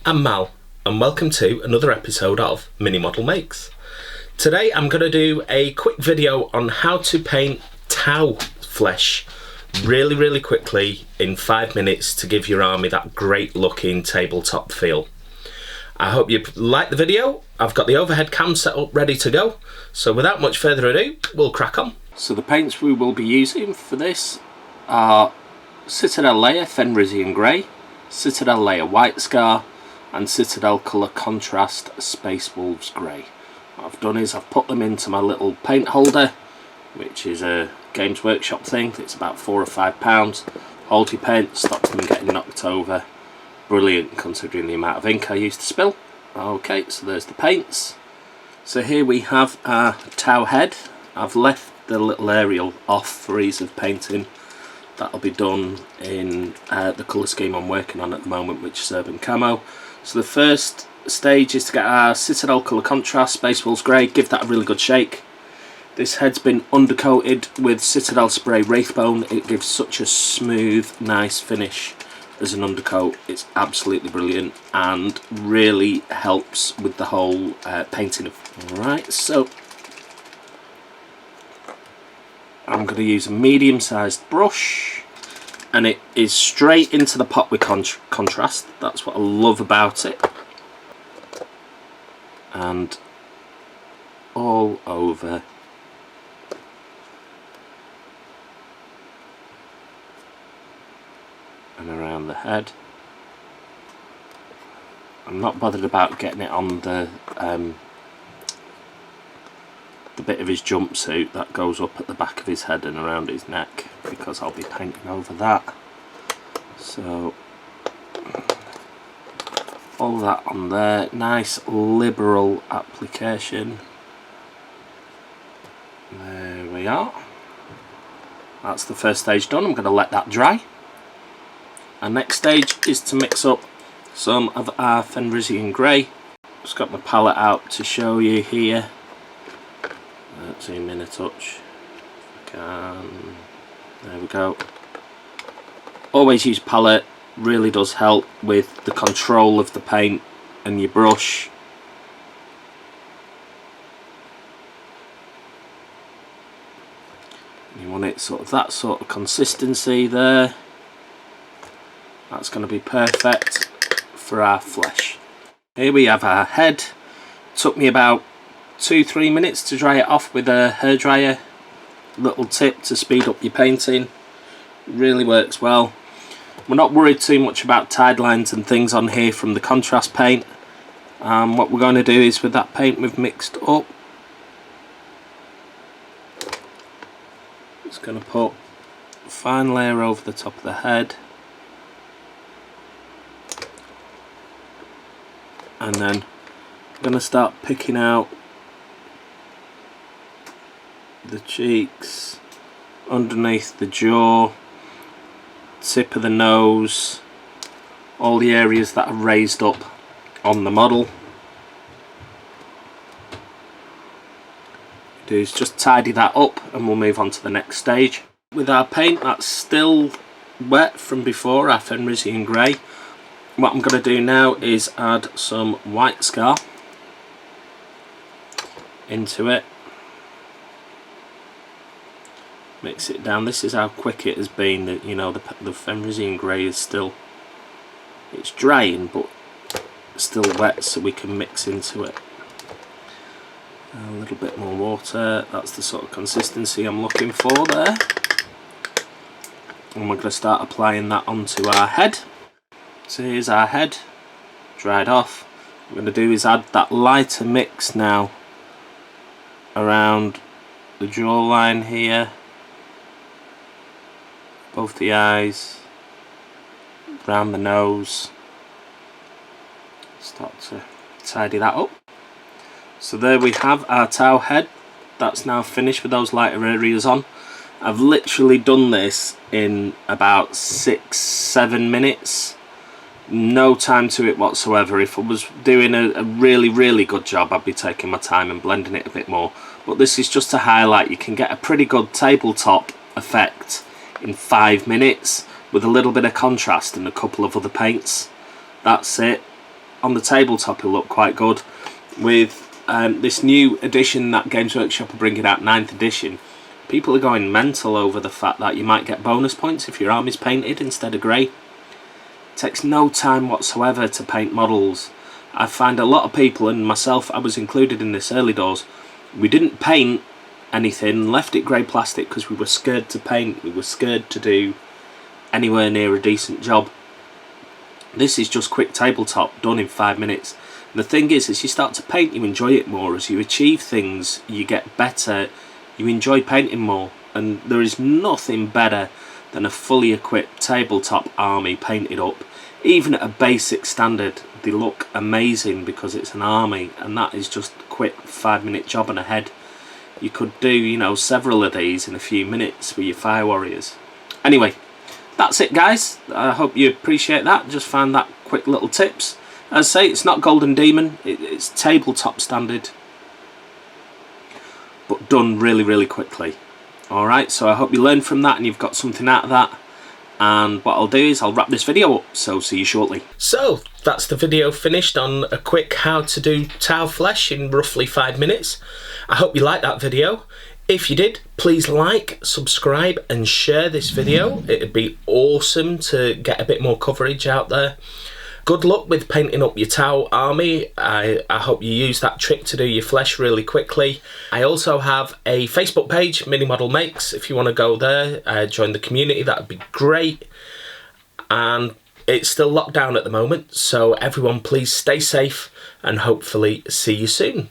I'm Mal, and welcome to another episode of MiniModelMakes. Today I'm going to do a quick video on how to paint Tau flesh really quickly in 5 minutes to give your army that great looking tabletop feel. I hope you like the video. I've got the overhead cam set up ready to go, so without much further ado, we'll crack on. So the paints we will be using for this are Citadel Layer Fenrisian Grey, Citadel Layer White Scar, and Citadel Colour Contrast Space Wolves Grey. What I've done is I've put them into my little paint holder, which is a Games Workshop thing. It's about £4 or £5. Hold your paint, stops them getting knocked over. Brilliant considering the amount of ink I used to spill. Okay, so there's the paints. So here we have our Tau head. I've left the little aerial off for ease of painting. That'll be done in the colour scheme I'm working on at the moment, which is Urban Camo. So the first stage is to get our Citadel Colour Contrast Space Wolves Grey, give that a really good shake. This head's been undercoated with Citadel Spray Wraithbone. It gives such a smooth, nice finish as an undercoat. It's absolutely brilliant and really helps with the whole painting of. Right, so I'm going to use a medium-sized brush, and it is straight into the pot with contrast. That's what I love about it. And all over and around the head. I'm not bothered about getting it on the bit of his jumpsuit that goes up at the back of his head and around his neck, because I'll be painting over that. So all that on there, nice liberal application. There we are. That's the first stage done. I'm going to let that dry. Our next stage is to mix up some of our Fenrisian Grey. Just got my palette out to show you here. Zoom in a touch. There we go. Always use palette, really does help with the control of the paint and your brush. You want it sort of that sort of consistency there. That's going to be perfect for our flesh. Here we have our head. Took me about 2-3 minutes to dry it off with a hairdryer. Little tip to speed up your painting. Really works well. We're not worried too much about tide lines and things on here from the contrast paint. What we're going to do is with that paint we've mixed up, just going to put a fine layer over the top of the head, and then I'm going to start picking out the cheeks, underneath the jaw, tip of the nose, all the areas that are raised up on the model. Do is just tidy that up and we'll move on to the next stage. With our paint that's still wet from before, our Fenrisian Grey, what I'm going to do now is add some White Scar into it. Mix it down. This is how quick it has been. You know, the Fenrisian Grey is still, it's drying but still wet, so we can mix into it. A little bit more water. That's the sort of consistency I'm looking for there. And we're going to start applying that onto our head. So here's our head, dried off. What we're going to do is add that lighter mix now around the jawline here, above the eyes, around the nose. Start to tidy that up. So there we have our Tau head. That's now finished with those lighter areas on. I've literally done this in about 6-7 minutes. No time to it whatsoever. If I was doing a really good job, I'd be taking my time and blending it a bit more. But this is just to highlight you can get a pretty good tabletop effect in 5 minutes with a little bit of contrast and a couple of other paints. That's it. on the tabletop it'll look quite good. With this new edition that Games Workshop are bringing out, 9th edition, people are going mental over the fact that you might get bonus points if your army's painted instead of grey. It takes no time whatsoever to paint models. I find a lot of people, and myself, I was included in this early doors, we didn't paint anything, left it grey plastic because we were scared to paint, we were scared to do anywhere near a decent job. This is just quick tabletop, done in 5 minutes. And the thing is, as you start to paint, you enjoy it more. As you achieve things, you get better, you enjoy painting more. And there is nothing better than a fully equipped tabletop army painted up. Even at a basic standard, they look amazing because it's an army, and that is just a quick 5-minute job and ahead. You could do, you know, several of these in a few minutes with your fire warriors. Anyway, that's it, guys. I hope you appreciate that. Just found that quick little tips. As I say, it's not Golden Demon, it's tabletop standard, but done really, really quickly. Alright, so I hope you learned from that and you've got something out of that. And what I'll do is I'll wrap this video up, so see you shortly. So, that's the video finished on a quick how to do Tau flesh in roughly 5 minutes. I hope you liked that video. If you did, please like, subscribe and share this video. It'd be awesome to get a bit more coverage out there. Good luck with painting up your Tau army. I hope you use that trick to do your flesh really quickly. I also have a Facebook page, MiniModelMakes. If you want to go there, join the community, that would be great. And it's still locked down at the moment, so everyone please stay safe and hopefully see you soon.